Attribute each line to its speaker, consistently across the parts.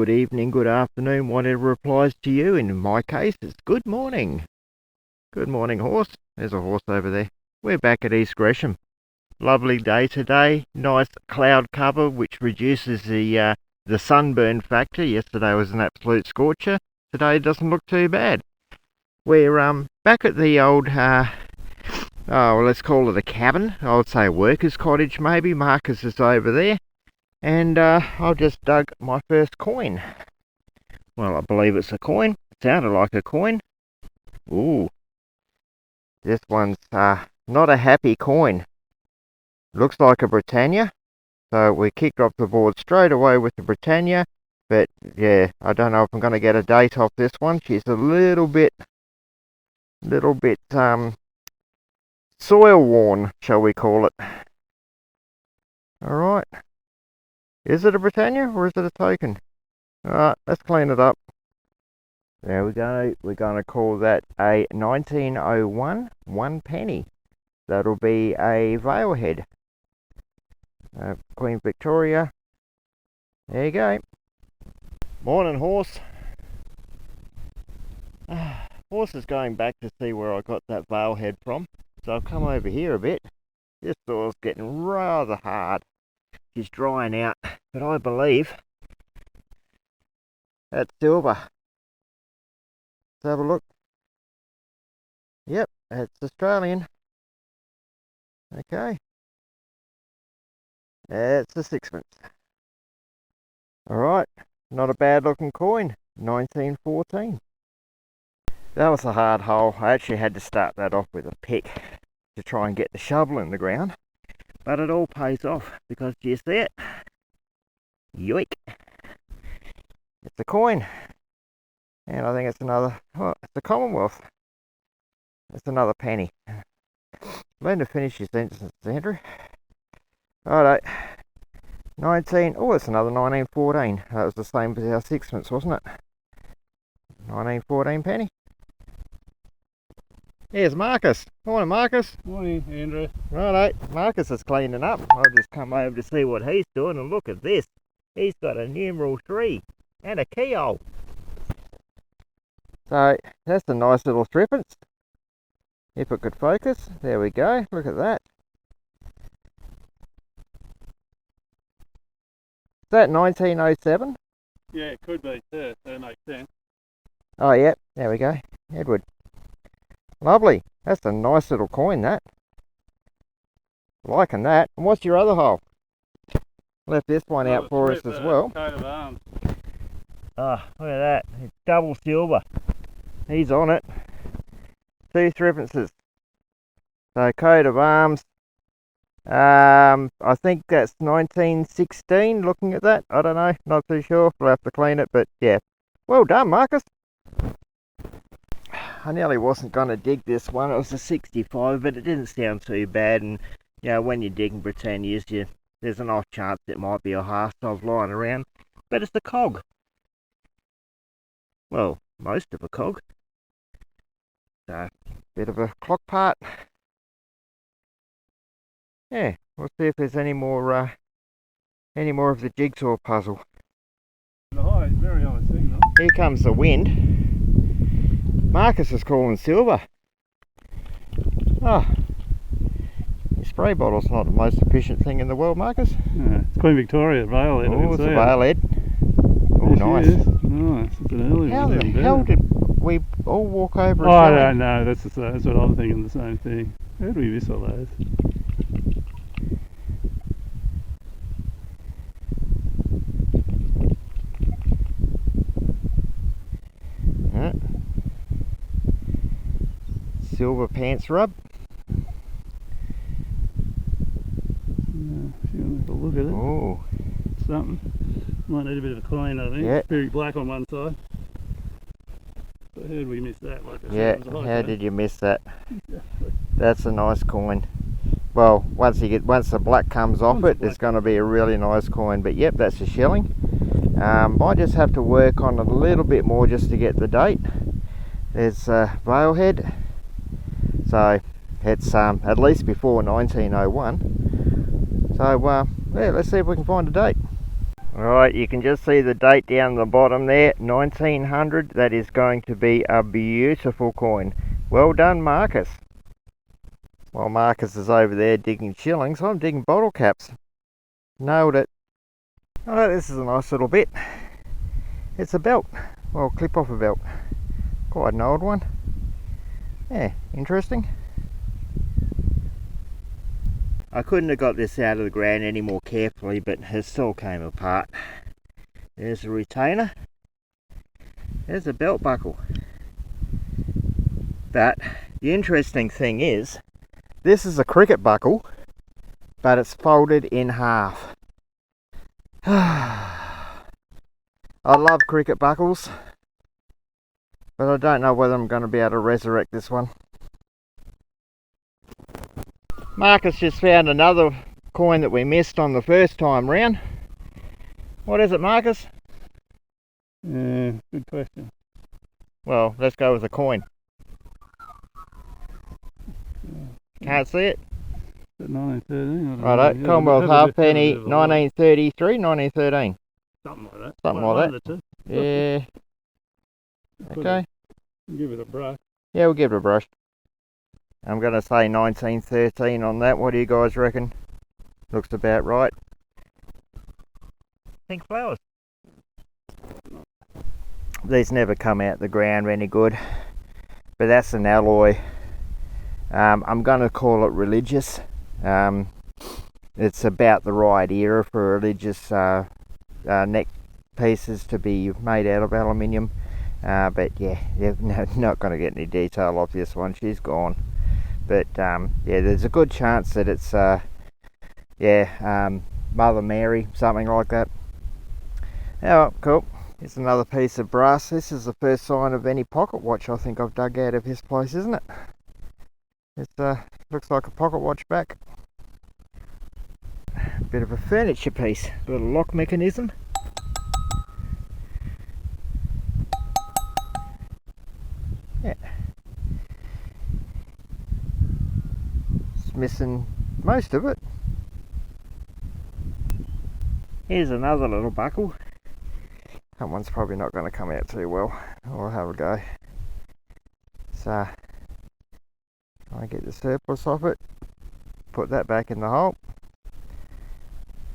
Speaker 1: good evening, good afternoon, whatever applies to you. In my case, it's good morning. Good morning, horse. There's a horse over there. We're back at East Gresham. Lovely day today. Nice cloud cover, which reduces the sunburn factor. Yesterday was an absolute scorcher. Today doesn't look too bad. We're back at the old, let's call it a cabin. I would say a worker's cottage maybe. Marcus is over there. And I've just dug my first coin. Well, I believe it's a coin. It sounded like a coin. Ooh. This one's not a happy coin. Looks like a Britannia. So we kicked off the board straight away with the Britannia. But yeah, I don't know if I'm going to get a date off this one. She's a little bit soil worn, shall we call it. Alright. Is it a Britannia or is it a token? Alright, let's clean it up. There we go. We're going to call that a 1901 1 penny. That'll be a Vale head. Queen Victoria. There you go. Morning, horse. Horse is going back to see where I got that Vale head from. So I've come over here a bit. This soil's getting rather hard. She's drying out, but I believe that's silver. Let's have a look. Yep, it's Australian. Okay. It's a sixpence. Alright, not a bad looking coin. 1914. That was a hard hole. I actually had to start that off with a pick to try and get the shovel in the ground. But it all pays off because, do you see it? Yoik! It's a coin. And I think it's another, it's a Commonwealth. It's another penny. Learn to finish your sentences, Andrew. Alright. It's another 1914. That was the same as our sixpence, wasn't it? 1914 penny. Here's Marcus. Morning, Marcus.
Speaker 2: Morning, Andrew.
Speaker 1: Righto, Marcus is cleaning up. I'll just come over to see what he's doing, and look at this. He's got a numeral 3 and a keyhole. So that's a nice little threepence. If it could focus, there we go. Look at that. Is that 1907?
Speaker 2: Yeah, it could be too. That makes sense.
Speaker 1: Oh, yep. There we go. Edward. Lovely. That's a nice little coin, that. Liking that. And what's your other hole? Left this one out for us as well.
Speaker 2: Coat of arms.
Speaker 1: Ah, look at that. It's double silver. He's on it. 2 threepences. So coat of arms. I think that's 1916. Looking at that, I don't know. Not too sure. We'll have to clean it, but yeah. Well done, Marcus. I nearly wasn't going to dig this one. It was a 65, but it didn't sound too bad. And you know, when you're digging Britannias, there's an off chance it might be a half stove lying around. But it's a cog. Well, most of a cog. So, bit of a clock part. Yeah, we'll see if there's any more of the jigsaw puzzle.
Speaker 2: Very high signal.
Speaker 1: Here comes the wind. Marcus is calling silver. Oh, your spray bottle's not the most efficient thing in the world, Marcus.
Speaker 2: Yeah, it's Queen Victoria, Vale head.
Speaker 1: Oh, it's a Vale head. Oh, nice.
Speaker 2: Nice. It's an early one.
Speaker 1: How the hell did we all walk over?
Speaker 2: I don't know. That's what I'm thinking. The same thing. How did we miss all those?
Speaker 1: Silver pants rub.
Speaker 2: If you want to have a look at it.
Speaker 1: Oh.
Speaker 2: Something. Might need a bit of a clean, I think.
Speaker 1: Yeah.
Speaker 2: It's very black on one side. But how did we miss that? Like I said,
Speaker 1: Yeah,
Speaker 2: it was a high
Speaker 1: how
Speaker 2: grade.
Speaker 1: did you miss that?
Speaker 2: Exactly.
Speaker 1: That's a nice coin. Well, once the black comes off it, it's going to be a really nice coin. But yep, that's a shilling. Might just have to work on it a little bit more just to get the date. There's Vale head. So it's at least before 1901. So yeah, let's see if we can find a date. Right, you can just see the date down the bottom there, 1900. That is going to be a beautiful coin. Well done, Marcus. While Marcus is over there digging shillings, I'm digging bottle caps. Nailed it. Oh, this is a nice little bit. It's a belt. Well, clip off a belt. Quite an old one. Yeah, interesting. I couldn't have got this out of the ground any more carefully, but it still came apart. There's a retainer. There's a belt buckle. But the interesting thing is, this is a cricket buckle, but it's folded in half. I love cricket buckles, but I don't know whether I'm going to be able to resurrect this one. Marcus just found another coin that we missed on the first time round. What is it, Marcus?
Speaker 2: Good question.
Speaker 1: Well, let's go with a coin. Can't see it?
Speaker 2: Is it 1913?
Speaker 1: Righto, Commonwealth halfpenny, 1933, 1913.
Speaker 2: Something like that.
Speaker 1: Something
Speaker 2: One
Speaker 1: like
Speaker 2: of the two.
Speaker 1: Yeah. Okay.
Speaker 2: Give it a brush.
Speaker 1: Yeah, we'll give it a brush. I'm going to say 1913 on that. What do you guys reckon? Looks about right. Pink flowers. These never come out the ground any good, but that's an alloy. I'm going to call it religious. It's about the right era for religious neck pieces to be made out of aluminium. But yeah, they're not going to get any detail off this one. She's gone. But yeah, there's a good chance that it's Mother Mary, something like that. Oh, cool. Here's another piece of brass. This is the first sign of any pocket watch I think I've dug out of his place, isn't it? It looks like a pocket watch back. Bit of a furniture piece. Got a lock mechanism. Yeah. It's missing most of it. Here's another little buckle. That one's probably not going to come out too well. I'll have a go. So, I get the surplus off it. Put that back in the hole.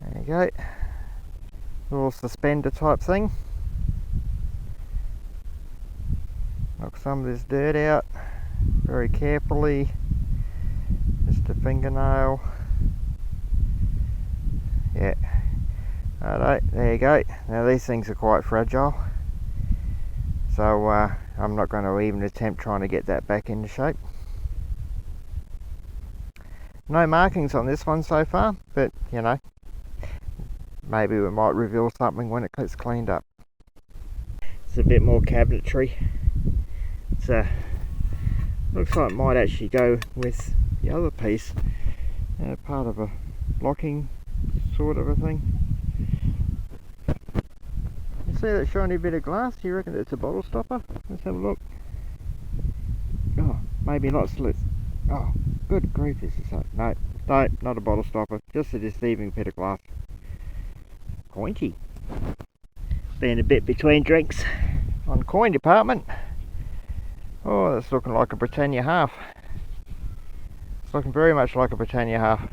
Speaker 1: There you go. Little suspender type thing. Knock some of this dirt out very carefully. Just a fingernail. Yeah. Alright, there you go. Now these things are quite fragile, so I'm not going to even attempt trying to get that back into shape. No markings on this one so far, but you know, maybe we might reveal something when it gets cleaned up. It's a bit more cabinetry. It's looks like it might actually go with the other piece, part of a locking sort of a thing. You see that shiny bit of glass? You reckon it's a bottle stopper? Let's have a look. Oh, maybe not slits. Oh, good grief, this is so. No, not a bottle stopper, just a deceiving bit of glass. Pointy. Been a bit between drinks on coin department. Oh, that's looking like a Britannia half. It's looking very much like a Britannia half.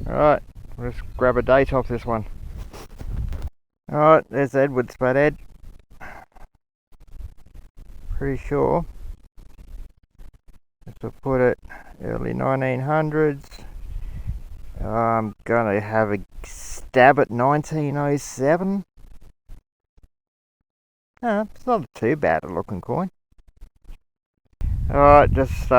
Speaker 1: Alright, let's grab a date off this one. Alright, there's Edward's Flathead. Pretty sure this will put it early 1900s. I'm gonna have a stab at 1907. No, it's not too bad a looking coin. Alright, just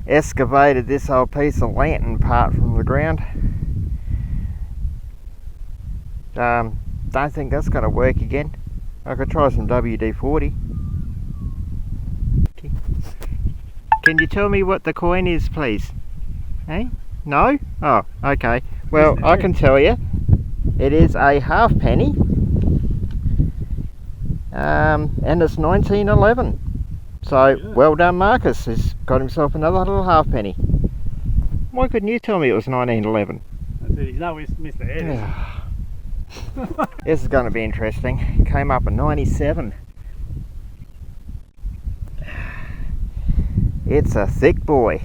Speaker 1: excavated this whole piece of lantern part from the ground. Don't think that's going to work again. I could try some WD-40. Okay. Can you tell me what the coin is, please? Hey? No? Oh, okay. Well, I can tell you. It is a halfpenny. And it's 1911. So, yeah. Well done, Marcus. He's got himself another little halfpenny. Why couldn't you tell me it was 1911?
Speaker 2: I said he's not Mr. Edison.
Speaker 1: This is going to be interesting. Came up a 97. It's a thick boy.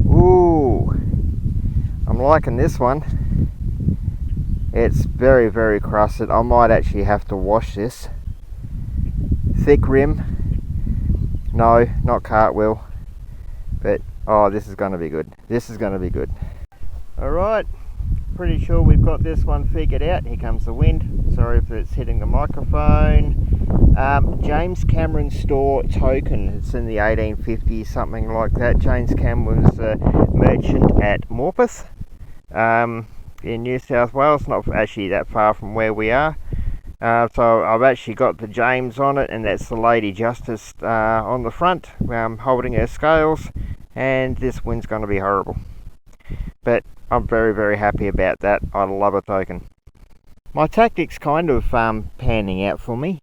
Speaker 1: Ooh, I'm liking this one. It's very, very crusted. I might actually have to wash this. Thick rim. No, not cartwheel. But, oh, this is going to be good. This is going to be good. Alright, pretty sure we've got this one figured out. Here comes the wind. Sorry if it's hitting the microphone. James Cameron store token. It's in the 1850s, something like that. James Cameron was a merchant at Morpeth in New South Wales, not actually that far from where we are. So I've actually got the James on it, and that's the Lady Justice on the front, holding her scales, and this wind's going to be horrible. But I'm very, very happy about that. I love a token. My tactic's kind of panning out for me.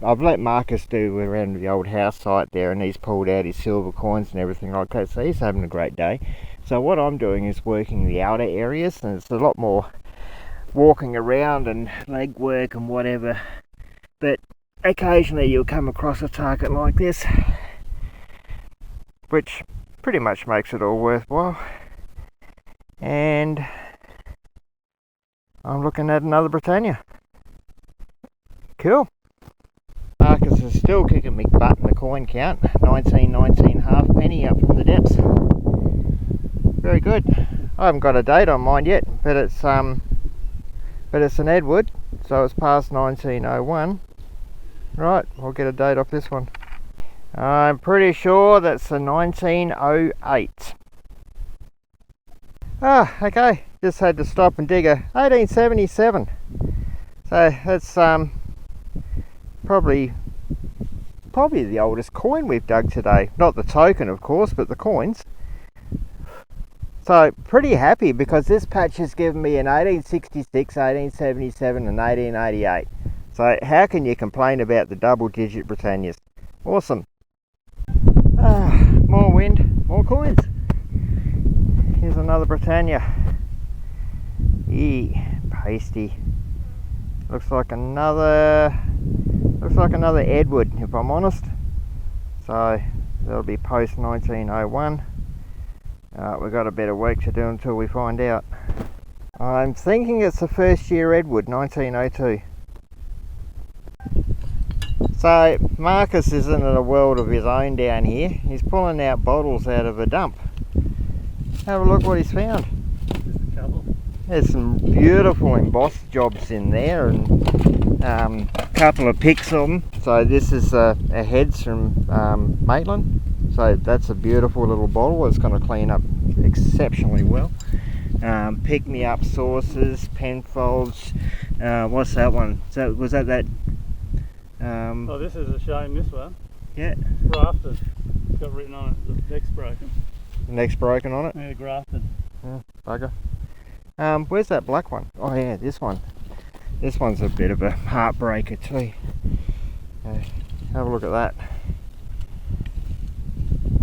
Speaker 1: I've let Marcus do around the old house site there, and he's pulled out his silver coins and everything like that, so he's having a great day. So what I'm doing is working the outer areas, and it's a lot more walking around and leg work and whatever. But occasionally you'll come across a target like this, which pretty much makes it all worthwhile. And I'm looking at another Britannia. Cool. Marcus is still kicking me butt in the coin count. 19 halfpenny up from the depths. Very good. I haven't got a date on mine yet, but it's an Edward, so it's past 1901. Right, we'll get a date off this one. I'm pretty sure that's a 1908. Ah, okay. Just had to stop and dig a 1877. So that's probably the oldest coin we've dug today. Not the token, of course, but the coins. So pretty happy, because this patch has given me an 1866, 1877 and 1888. So how can you complain about the double digit Britannias? Awesome. More wind, more coins. Here's another Britannia. Pasty. Looks like another Edward, if I'm honest. So that'll be post 1901. We've got a bit of work to do until we find out. I'm thinking it's the first year Edward, 1902. So Marcus is in a world of his own down here. He's pulling out bottles out of a dump. Have a look what he's found.
Speaker 2: Just a couple.
Speaker 1: There's some beautiful embossed jobs in there, and a couple of pics of them. So this is a heads from Maitland. So that's a beautiful little bottle. It's going to clean up exceptionally well. Pick me up saucers, Penfolds. What's that one? So was that?
Speaker 2: Oh, this is a shame. This one.
Speaker 1: Yeah.
Speaker 2: Grafted. It's got written on it. The neck's broken.
Speaker 1: The neck's broken on it.
Speaker 2: Yeah, grafted.
Speaker 1: Yeah, bugger. Where's that black one? Oh yeah, this one. This one's a bit of a heartbreaker too. Have a look at that.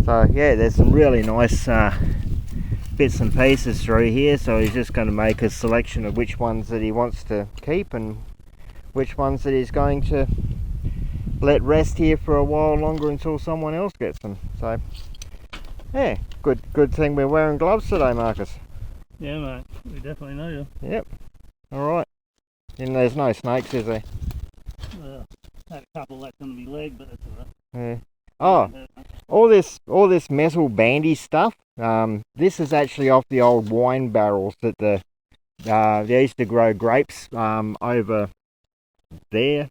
Speaker 1: So yeah, there's some really nice bits and pieces through here, so he's just going to make a selection of which ones that he wants to keep and which ones that he's going to let rest here for a while longer until someone else gets them. So yeah, good thing we're wearing gloves today, Marcus.
Speaker 2: Yeah, mate, we definitely know you.
Speaker 1: Yep. Alright. And there's no snakes, is there?
Speaker 2: Well, had a couple left on my leg, but that's alright.
Speaker 1: Yeah. Oh, all this metal bandy stuff. This is actually off the old wine barrels that they used to grow grapes over there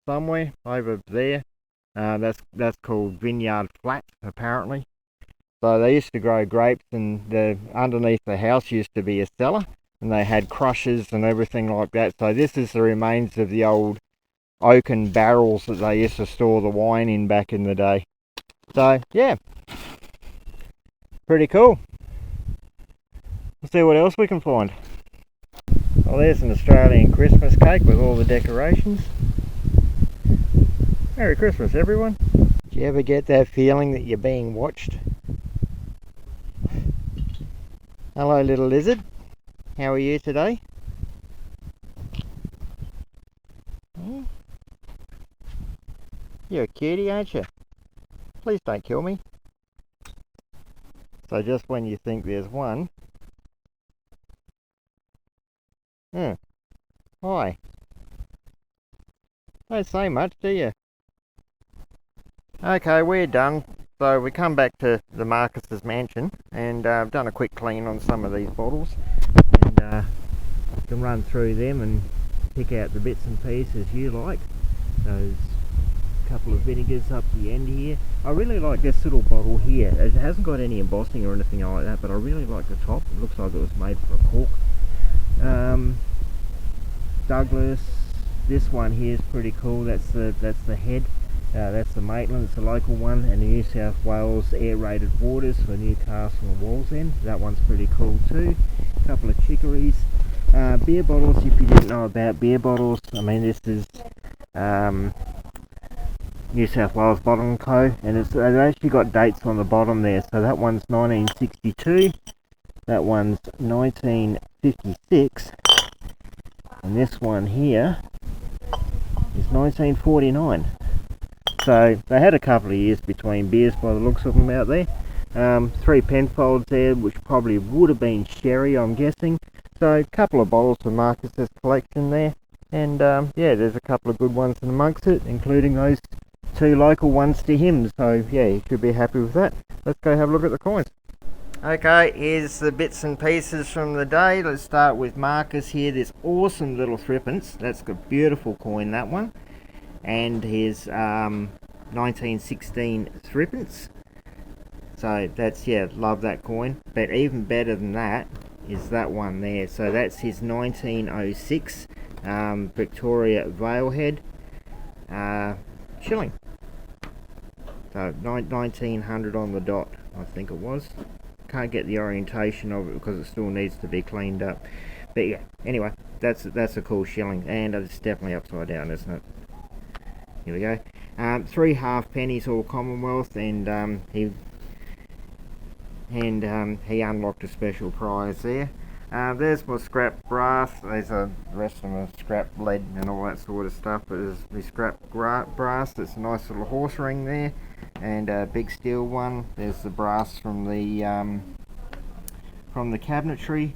Speaker 1: somewhere over there. That's called Vineyard Flat apparently. So they used to grow grapes, and underneath the house used to be a cellar, and they had crushers and everything like that. So this is the remains of the old oaken barrels that they used to store the wine in back in the day. So yeah, pretty cool. Let's see what else we can find. Well, there's an Australian Christmas cake with all the decorations. Merry Christmas, everyone. Do you ever get that feeling that you're being watched? Hello, little lizard. How are you today? Hmm? You're a cutie, aren't you? Please don't kill me. So just when you think there's one... Yeah. Hi. Don't say much, do you? Okay, we're done. So we come back to the Marcus's mansion, and I've done a quick clean on some of these bottles, and you can run through them and pick out the bits and pieces you like. Those couple of vinegars up the end here. I really like this little bottle here. It hasn't got any embossing or anything like that, but I really like the top. It looks like it was made for a cork. Douglas, this one here is pretty cool. That's the head. That's the Maitland, it's a local one, and the New South Wales aerated waters for Newcastle and Wallsend. That one's pretty cool too. A couple of chicories. Beer bottles, if you didn't know about beer bottles, I mean, this is New South Wales Bottle & Co, and it's actually got dates on the bottom there. So that one's 1962, that one's 1956, and this one here is 1949. So they had a couple of years between beers by the looks of them out there. 3 Penfolds there, which probably would have been sherry, I'm guessing. So a couple of bottles for Marcus's collection there, and yeah, there's a couple of good ones in amongst it, including those 2 local ones to him. So yeah, you should be happy with that. Let's go have a look at the coins. Okay, here's the bits and pieces from the day. Let's start with Marcus here. This awesome little threepence. That's a beautiful coin, that one. And his 1916 threepence. So that's, yeah, love that coin. But even better than that is that one there. So that's his 1906 Victoria Valehead shilling. So 1900 on the dot, I think it was. Can't get the orientation of it because it still needs to be cleaned up. But yeah, anyway, that's a cool shilling, and it's definitely upside down, isn't it? Here we go. 3 half pennies, all Commonwealth, and he unlocked a special prize there. There's my scrap brass. There's the rest of my scrap lead and all that sort of stuff. But there's the scrap brass. That's a nice little horse ring there, and a big steel one. There's the brass from the cabinetry.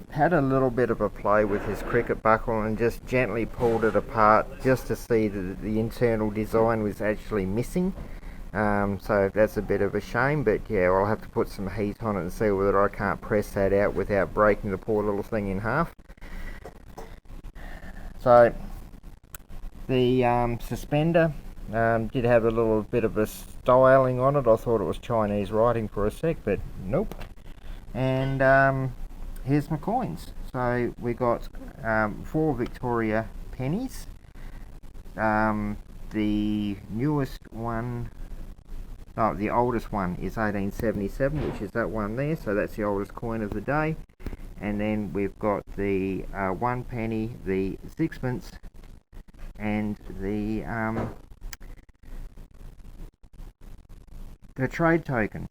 Speaker 1: Had a little bit of a play with his cricket buckle and just gently pulled it apart just to see that the internal design was actually missing. So that's a bit of a shame, but yeah, I'll have to put some heat on it and see whether I can't press that out without breaking the poor little thing in half. So the suspender did have a little bit of a styling on it. I thought it was Chinese writing for a sec, but nope. And here's my coins. So we got 4 Victoria pennies. The newest one, no, the oldest one is 1877, which is that one there. So that's the oldest coin of the day. And then we've got the 1 penny, the sixpence, and the trade token.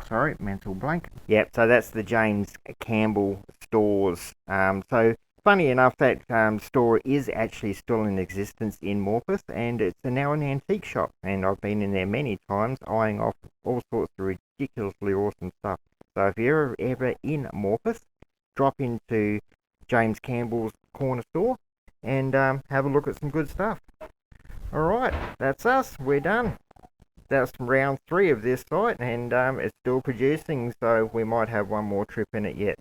Speaker 1: Sorry, mental blank. Yep, so that's the James Campbell stores. So funny enough, that store is actually still in existence in Morpeth, and it's now an antique shop, and I've been in there many times eyeing off all sorts of ridiculously awesome stuff. So if you're ever in Morpeth, drop into James Campbell's corner store and have a look at some good stuff. Alright, that's us, we're done. That's round 3 of this site, and it's still producing, so we might have one more trip in it yet.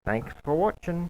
Speaker 1: Thanks for watching.